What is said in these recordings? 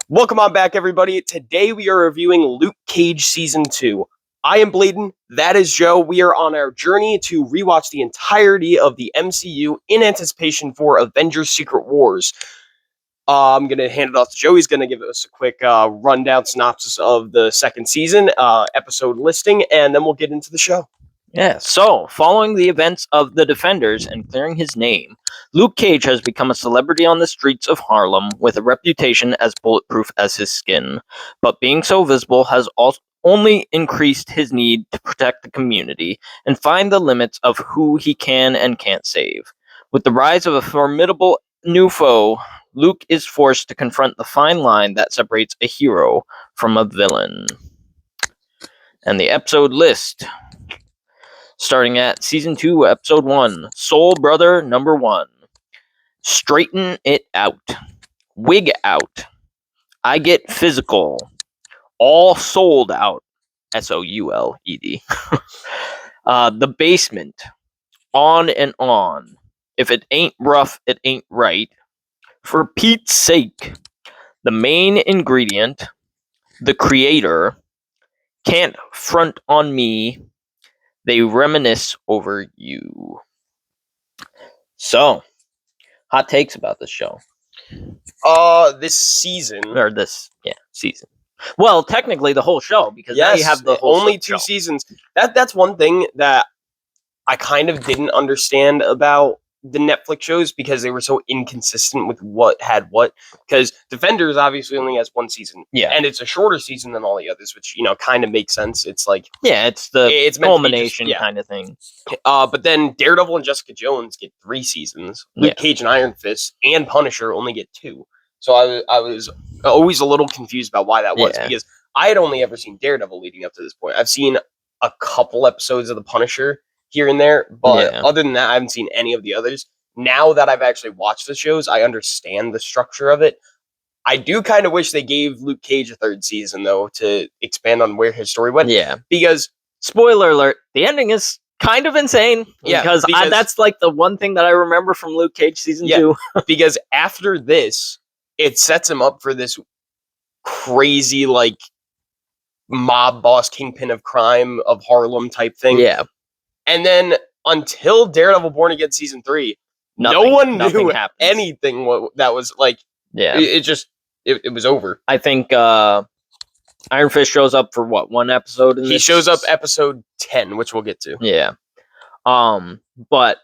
Welcome on back, everybody. Today we are reviewing Luke Cage Season 2. I am Bladen, that is Joe. We are on our journey to rewatch the entirety of the MCU in anticipation for Avengers Secret Wars. I'm going to hand it off to Joe. He's going to give us a quick rundown synopsis of the second season, episode listing, and then we'll get into the show. Yeah, so following the events of The Defenders and clearing his name, Luke Cage has become a celebrity on the streets of Harlem with a reputation as bulletproof as his skin. But being so visible has only increased his need to protect the community and find the limits of who he can and can't save. With the rise of a formidable new foe, Luke is forced to confront the fine line that separates a hero from a villain. And the episode list. Starting at Season 2, Episode 1, Soul Brother Number 1. Straighten It Out. Wig Out. I Get Physical. All Sold Out. S-O-U-L-E-D. The Basement. On and On. If it ain't rough, it ain't right. For Pete's Sake. The Main Ingredient. The Creator. Can't Front on Me. They Reminisce Over You. So, hot takes about this show. This season. Or this, season. Well, technically the whole show, because now you have the whole only two seasons. That's one thing that I kind of didn't understand about the Netflix shows, because they were so inconsistent with what had what. Because Defenders obviously only has one season, and it's a shorter season than all the others, which kind of makes sense. It's like it's culmination kind of thing. But then Daredevil and Jessica Jones get 3 seasons. Luke Cage and Iron Fist and Punisher only get 2. So I was always a little confused about why that was, because I had only ever seen Daredevil leading up to this point. I've seen a couple episodes of the Punisher here and there, but other than that, I haven't seen any of the others. Now that I've actually watched the shows, I understand the structure of it. I do kind of wish they gave Luke Cage a 3rd season, though, to expand on where his story went. Yeah. Because, spoiler alert, the ending is kind of insane. Because that's like the one thing that I remember from Luke Cage Season 2. Because after this, it sets him up for this crazy, like, mob boss, kingpin of crime of Harlem type thing. Yeah. And then until Daredevil Born Again Season 3, no one knew anything that was like. Yeah. It was over. I think Iron Fist shows up for what, one episode? He shows up episode 10, which we'll get to. Yeah. But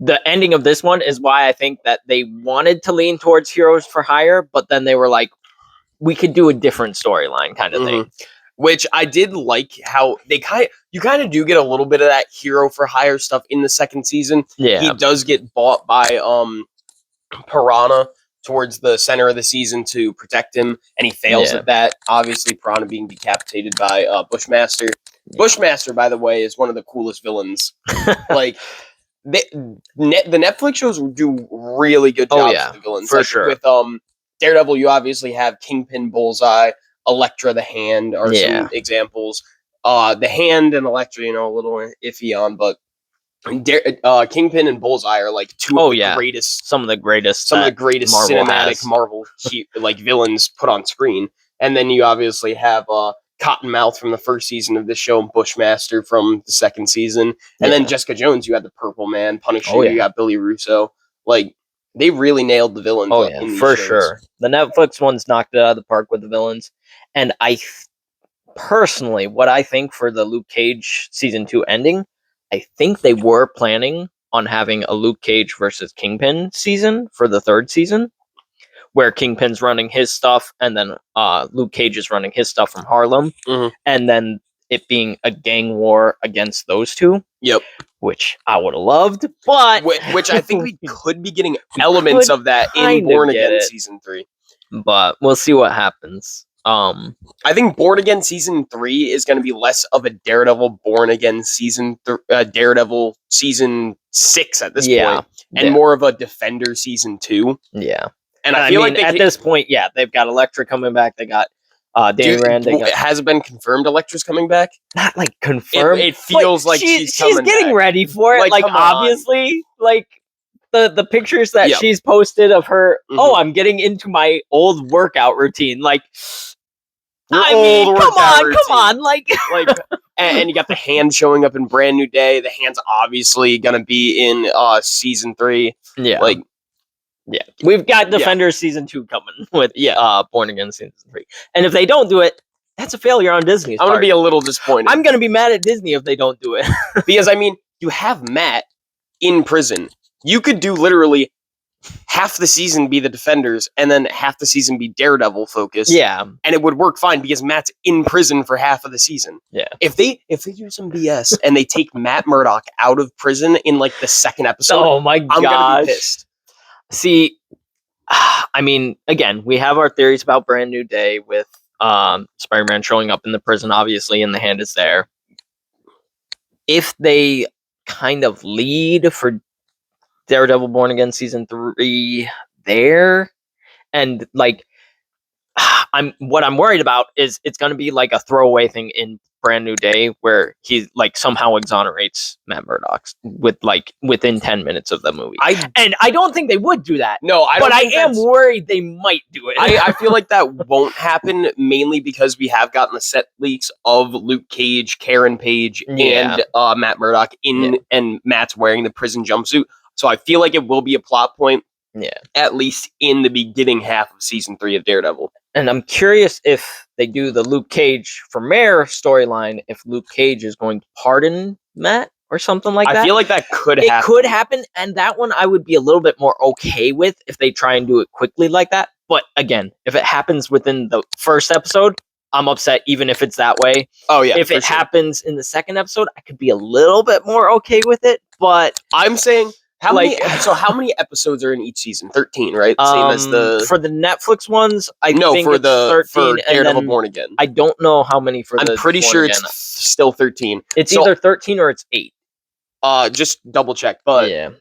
the ending of this one is why I think that they wanted to lean towards Heroes for Hire, but then they were like, we could do a different storyline kind of thing. Which I did like how you kind of do get a little bit of that Hero for Hire stuff in the second season. Yeah. He does get bought by Piranha towards the center of the season to protect him, and he fails at that. Obviously, Piranha being decapitated by Bushmaster. Bushmaster, by the way, is one of the coolest villains. Like, the Netflix shows do really good jobs with the villains. For sure. With Daredevil, you obviously have Kingpin, Bullseye, Elektra the Hand are some examples. The Hand and Elektra, a little iffy on, but Kingpin and Bullseye are like some of the greatest cinematic Marvel like villains put on screen. And then you obviously have Cottonmouth from the first season of the show, and Bushmaster from the second season, and then Jessica Jones. You had the Purple Man, Punisher. You got Billy Russo. Like, they really nailed the villains. In these shows. Sure. The Netflix ones knocked it out of the park with the villains. And I personally, what I think for the Luke Cage Season 2 ending, I think they were planning on having a Luke Cage versus Kingpin season for the 3rd season, where Kingpin's running his stuff, and then Luke Cage is running his stuff from Harlem, and then it being a gang war against those two. Yep. Which I would have loved, but which I think we could be getting elements of that in Born Again Season 3. But we'll see what happens. I think Born Again Season 3 is going to be less of a Daredevil Born Again Daredevil Season 6 at this point, and more of a Defender Season 2. Yeah. And I feel like at this point, they've got Elektra coming back. They got Danny Rand. Has it been confirmed Elektra's coming back? Not like confirmed. It feels like she's getting ready for it. Like, obviously, like, the pictures that she's posted of her. Oh, I'm getting into my old workout routine. Like, come on, like, and you got the hand showing up in Brand New Day. The hand's obviously gonna be in season 3. Yeah, like, yeah, we've got Defenders season 2 coming with Born Again season 3, and if they don't do it, that's a failure on Disney's part. I'm gonna be a little disappointed. I'm gonna be mad at Disney if they don't do it because I mean, you have Matt in prison. You could do literally half the season be the Defenders and then half the season be Daredevil focused. Yeah. And it would work fine because Matt's in prison for half of the season. Yeah. If they do some BS and they take Matt Murdock out of prison in like the second episode, oh my gosh. I'm gonna be pissed. See, I mean, again, we have our theories about Brand New Day with Spider-Man showing up in the prison, obviously, and the hand is there. If they kind of lead for Daredevil Born Again season 3 there, and like what I'm worried about is it's going to be like a throwaway thing in Brand New Day where he like somehow exonerates Matt Murdock with like within 10 minutes of the movie. And I don't think they would do that. No, I don't. But I am worried they might do it. I feel like that won't happen mainly because we have gotten the set leaks of Luke Cage, Karen Page, and Matt Murdock and Matt's wearing the prison jumpsuit. So I feel like it will be a plot point. Yeah. At least in the beginning half of season 3 of Daredevil. And I'm curious if they do the Luke Cage for Mayor storyline, if Luke Cage is going to pardon Matt or something like that. I feel like that could happen. It could happen, and that one I would be a little bit more okay with if they try and do it quickly like that. But again, if it happens within the first episode, I'm upset even if it's that way. Oh yeah. If it happens in the second episode, I could be a little bit more okay with it. But I'm saying how many episodes are in each season? 13, right? Same as for the Netflix ones. Think for it's 13, for Daredevil Born Again. I don't know how many for. I'm pretty sure it's still 13. It's either 13 or it's 8. Just double check. But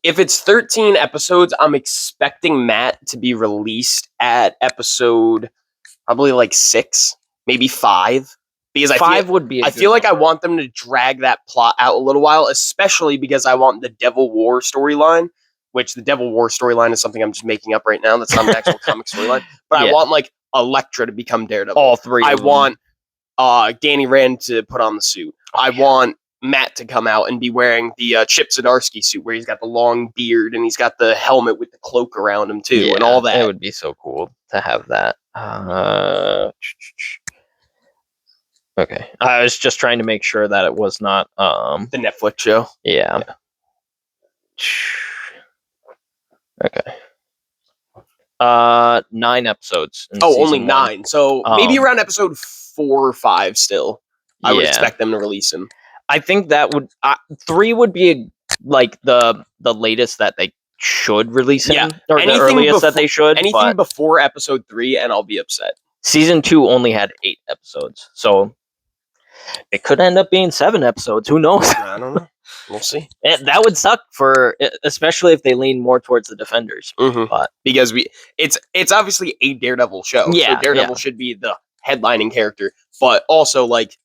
if it's 13 episodes, I'm expecting Matt to be released at episode probably like 6, maybe 5. Because I feel like I want them to drag that plot out a little while, especially because I want the Devil War storyline, which the Devil War storyline is something I'm just making up right now. That's not an actual comic storyline. But I want like Elektra to become Daredevil. All 3. I want Danny Rand to put on the suit. I want Matt to come out and be wearing the Chip Zdarsky suit where he's got the long beard and he's got the helmet with the cloak around him too and all that. It would be so cool to have that. Okay. I was just trying to make sure that it was not the Netflix show. Yeah. Okay. 9 episodes. Only 9. So maybe around episode 4 or 5 still. I would expect them to release him. I think that would 3 would be like the latest that they should release him, or the earliest that they should. Anything before episode 3 and I'll be upset. Season 2 only had 8 episodes. So it could end up being 7 episodes. Who knows? I don't know. We'll see. That would suck especially if they lean more towards the Defenders. Mm-hmm. But because it's obviously a Daredevil show. Yeah, so Daredevil should be the headlining character, but also like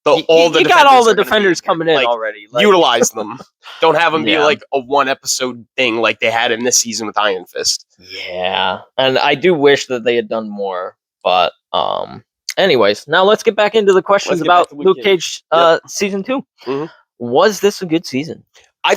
you got all the Defenders coming in already. Like, utilize them. Don't have them be like a 1 episode thing like they had in this season with Iron Fist. Yeah, and I do wish that they had done more, but anyways, now let's get back into the questions about Luke Cage season 2. Mm-hmm. Was this a good season? I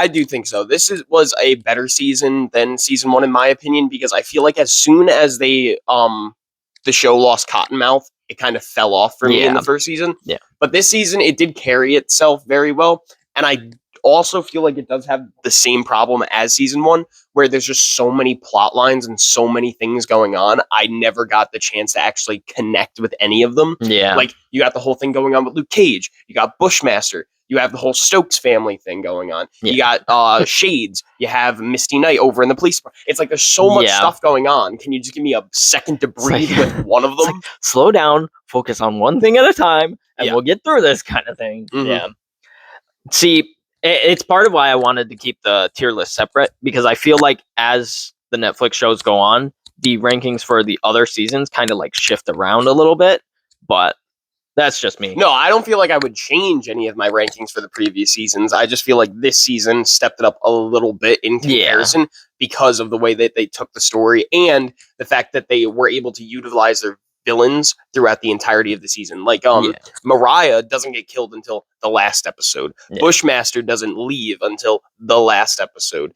do think so. This was a better season than season 1 in my opinion, because I feel like as soon as they the show lost Cottonmouth, it kind of fell off for me in the first season. Yeah. But this season it did carry itself very well, and I also feel like it does have the same problem as season 1, where there's just so many plot lines and so many things going on. I never got the chance to actually connect with any of them. Yeah. Like, you got the whole thing going on with Luke Cage. You got Bushmaster. You have the whole Stokes family thing going on. Yeah. You got Shades. You have Misty Knight over in the police department. It's like there's so much stuff going on. Can you just give me a second to breathe with one of them? Slow down, focus on one thing at a time, and we'll get through this kind of thing. Mm-hmm. Yeah. See, it's part of why I wanted to keep the tier list separate, because I feel like as the Netflix shows go on, the rankings for the other seasons kind of like shift around a little bit. But That's just me. No, I don't feel like I would change any of my rankings for the previous seasons. I just feel like this season stepped it up a little bit in comparison because of the way that they took the story and the fact that they were able to utilize their villains throughout the entirety of the season. Like, Mariah doesn't get killed until the last episode. Yeah. Bushmaster doesn't leave until the last episode.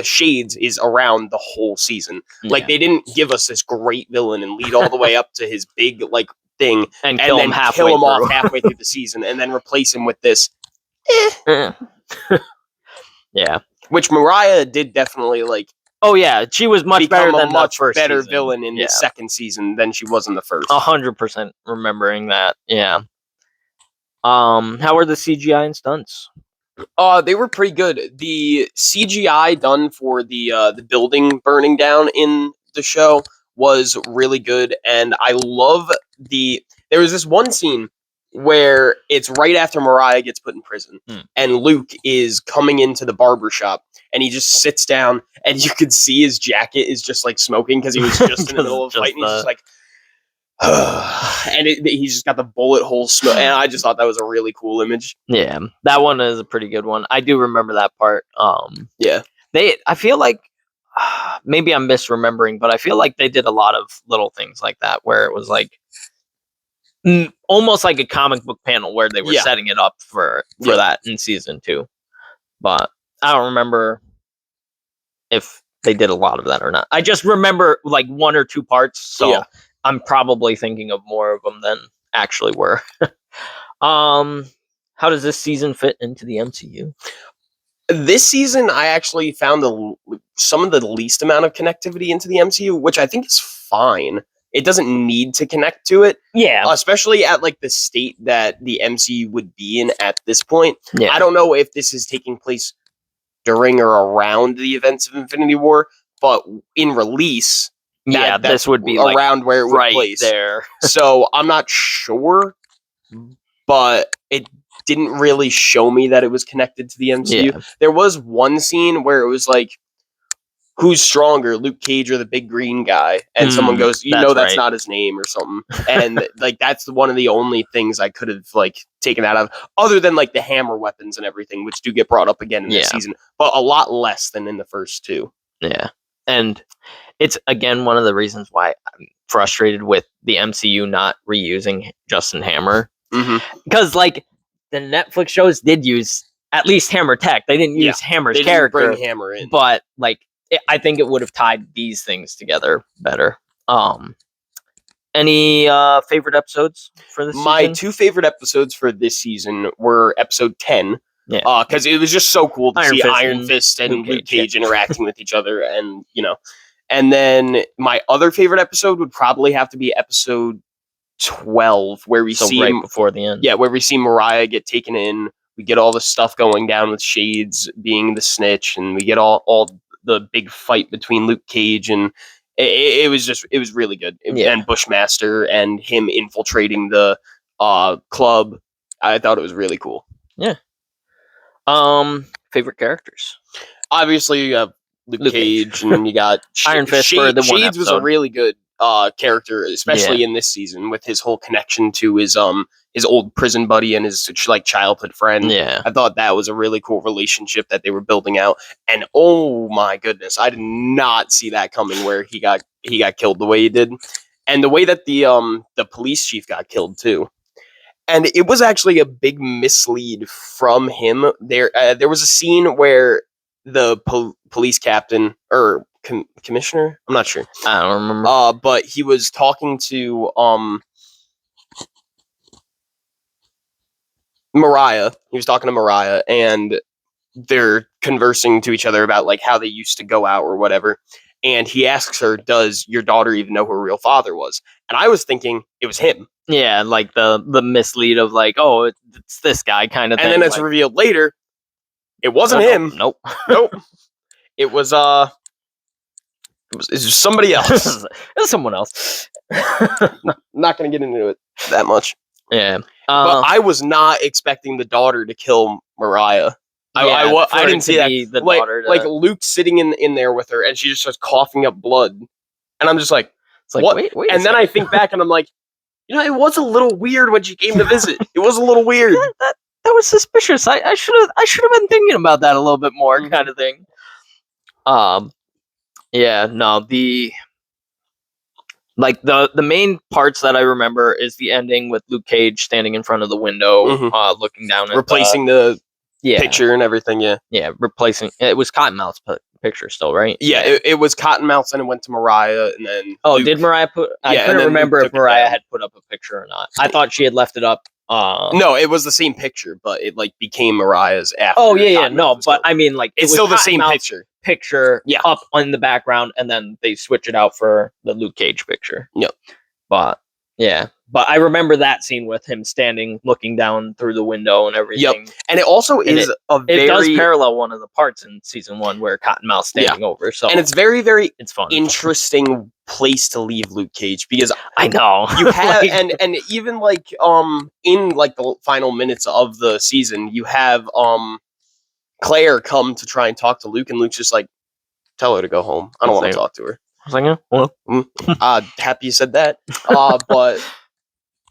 Shades is around the whole season. Yeah. Like, they didn't give us this great villain and lead all the way up to his big, like, thing and then kill him off halfway through the season and then replace him with this. Yeah. Which Mariah did definitely, like, oh yeah, she was much better than much the first better season. Villain in the second season than she was in the first. 100% remembering that. Yeah. How were the CGI and stunts? They were pretty good. The CGI done for the building burning down in the show was really good, and I love there was this one scene where it's right after Mariah gets put in prison, and Luke is coming into the barber shop, and he just sits down, and you could see his jacket is just like smoking because he was just in the middle of a fight, and he's just like, and he's just got the bullet hole smoke, and I just thought that was a really cool image. Yeah, that one is a pretty good one. I do remember that part. Yeah, I feel like maybe I'm misremembering, but I feel like they did a lot of little things like that where it was like almost like a comic book panel where they were setting it up for that in season 2. But I don't remember if they did a lot of that or not. I just remember like 1 or 2 parts, so I'm probably thinking of more of them than actually were. How does this season fit into the MCU? This season, I actually found some of the least amount of connectivity into the MCU, which I think is fine. It doesn't need to connect to it. Yeah. Especially at like the state that the MCU would be in at this point. Yeah. I don't know if this is taking place during or around the events of Infinity War, but in release, this would be around where it would right place. There. So I'm not sure, but it didn't really show me that it was connected to the MCU. Yeah. There was one scene where it was like, who's stronger, Luke Cage or the big green guy? And someone goes, that's not his name or something. And like, that's one of the only things I could have like taken that out of, other than like the hammer weapons and everything, which do get brought up again in this season, but a lot less than in the first 2. Yeah. And it's, again, one of the reasons why I'm frustrated with the MCU not reusing Justin Hammer. Because like the Netflix shows did use at least Hammer tech. They didn't use Hammer's character. They didn't bring Hammer in. But like, I think it would have tied these things together better. Any favorite episodes for this season? My 2 favorite episodes for this season were episode 10. Yeah. Because it was just so cool to see Iron Fist and Luke Cage interacting with each other, and and then my other favorite episode would probably have to be episode 12, where we see right before the end. Yeah, where we see Mariah get taken in. We get all the stuff going down with Shades being the snitch, and we get all the big fight between Luke Cage and it was really good. And Bushmaster and him infiltrating the club. I thought it was really cool. Yeah. Favorite characters? Obviously, you have Luke Cage, and you got Iron Fist. Shades was a really good character, especially in this season, with his whole connection to his old prison buddy and his like childhood friend. Yeah, I thought that was a really cool relationship that they were building out. And oh my goodness, I did not see that coming, where he got killed the way he did, and the way that the police chief got killed too. And it was actually a big mislead from him. There was a scene where the police captain or commissioner, I'm not sure. I don't remember. But he was talking to Mariah. He was talking to Mariah, and they're conversing to each other about like how they used to go out or whatever. And he asks her, "Does your daughter even know who her real father was?" And I was thinking it was him. Yeah, like the mislead of like, oh, it's this guy kind of thing. And then it's revealed later, it wasn't him. Nope. It was it was somebody else. It was someone else. Not going to get into it that much. Yeah. But I was not expecting the daughter to kill Mariah. I didn't see that. The daughter like Luke sitting in there with her, and she just starts coughing up blood. And I'm just like, it's like, what? Wait and then I think back, and I'm like, it was a little weird when she came to visit. It was a little weird. Yeah, that was suspicious. I should have been thinking about that a little bit more, kind of thing. Yeah, no, the main parts that I remember is the ending with Luke Cage standing in front of the window, looking down at replacing the picture and everything. Yeah, replacing. It was Cottonmouth's picture still, right? Yeah, it was Cottonmouth's, and it went to Mariah, and then Luke, did Mariah put? I couldn't remember if Mariah had put up a picture or not. I thought she had left it up. No, it was the same picture, but it became Mariah's after. Oh yeah, no, but I mean, it's still the same picture up in the background, and then they switch it out for the Luke Cage picture. Yep. But I remember that scene with him standing, looking down through the window and everything. Yep. And it also is it does parallel one of the parts in season 1 where Cottonmouth's standing over. So and it's very, very it's fun. Interesting place to leave Luke Cage, because I know you have and even in the final minutes of the season, you have Claire come to try and talk to Luke, and Luke's just like, tell her to go home. I don't want to talk to her. I was like, yeah, well. Happy you said that. But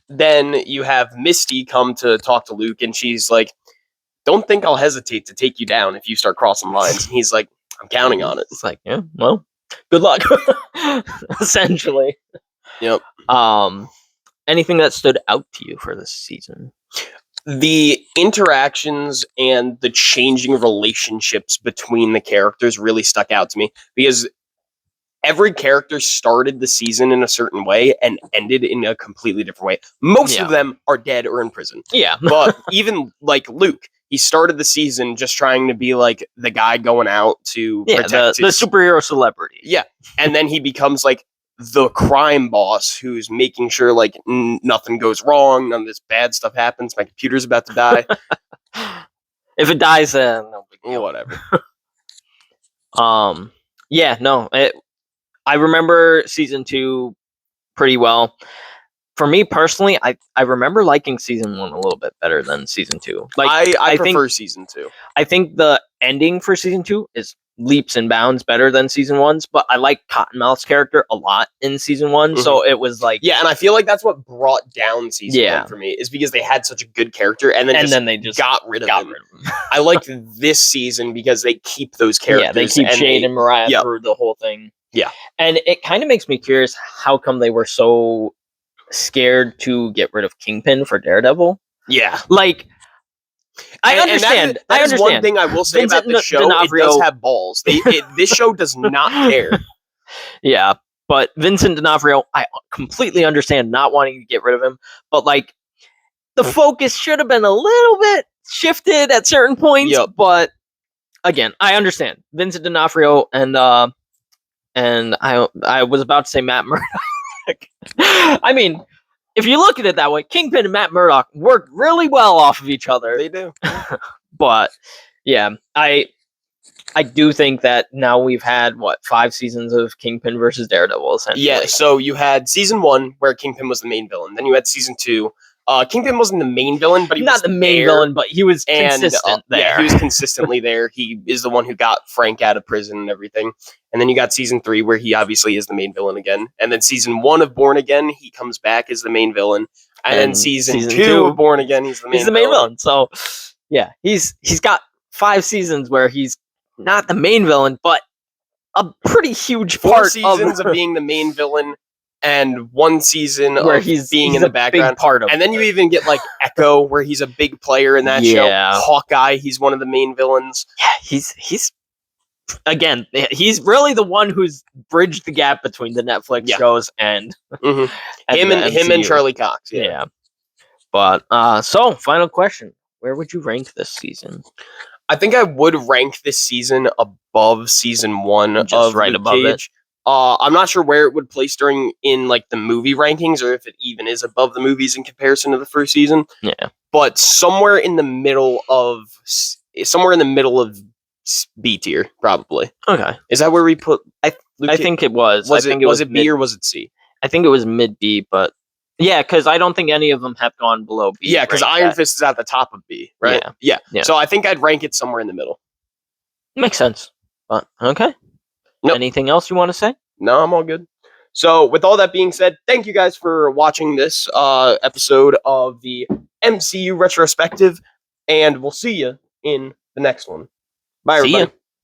then you have Misty come to talk to Luke, and she's like, don't think I'll hesitate to take you down if you start crossing lines. And he's like, I'm counting on it. It's like, yeah, well, good luck. Essentially. Yep. Anything that stood out to you for this season? The interactions and the changing relationships between the characters really stuck out to me, because every character started the season in a certain way and ended in a completely different way. Most of them are dead or in prison. Yeah. But even Luke, he started the season just trying to be the guy going out to protect the superhero celebrity. Yeah. And then he becomes the crime boss who's making sure nothing goes wrong, none of this bad stuff happens. My computer's about to die. If it dies, then no big deal. Whatever. Yeah, no. I remember season 2 pretty well. For me personally, I remember liking season 1 a little bit better than season 2. I prefer season 2. I think the ending for season 2 is leaps and bounds better than season 1's, but I like Cottonmouth's character a lot in season 1, so it was yeah, and I feel like that's what brought down season 1 for me, is because they had such a good character, and then they just got rid of him. I like this season because they keep those characters. Yeah, they keep Jade and Mariah through the whole thing. Yeah, and it kind of makes me curious how come they were so scared to get rid of Kingpin for Daredevil. Yeah, I understand. That is one thing I will say about the show. D'Onofrio, it does have balls. This show does not care. Yeah, but Vincent D'Onofrio, I completely understand not wanting to get rid of him, but the focus should have been a little bit shifted at certain points. Yep. But again, I understand Vincent D'Onofrio and I was about to say Matt Murdock. I mean, if you look at it that way, Kingpin and Matt Murdock work really well off of each other. They do. But yeah, I do think that now we've had 5 seasons of Kingpin versus Daredevil, essentially. Yeah, so you had season 1 where Kingpin was the main villain. Then you had season 2. Kingpin wasn't the main villain, but he was not the main villain, but he was consistent there. Yeah, he was consistently there. He is the one who got Frank out of prison and everything. And then you got season 3 where he obviously is the main villain again. And then season 1 of Born Again, he comes back as the main villain. And then season 2 of Born Again, he's the main villain. So yeah, he's got 5 seasons where he's not the main villain, but a pretty huge 4 seasons of being the main villain. And 1 season where he's being in the background. Part of and then you even get Echo, where he's a big player in that show. Hawkeye, he's one of the main villains. Yeah, he's again, he's really the one who's bridged the gap between the Netflix shows and him and Charlie Cox. Yeah. But so final question: where would you rank this season? I think I would rank this season above season 1, just right above it. I'm not sure where it would place in the movie rankings, or if it even is above the movies in comparison to the first season. Yeah, but somewhere in the middle of B tier, probably. Okay, is that where we put? I think it was. Was it B or was it C? I think it was mid B, but yeah, because I don't think any of them have gone below B. Yeah, because Iron Fist is at the top of B, right? Yeah. So I think I'd rank it somewhere in the middle. Makes sense. But okay. Nope. Anything else you want to say? No, I'm all good. So with all that being said, thank you guys for watching this episode of the MCU retrospective, and we'll see you in the next one. Bye, everybody.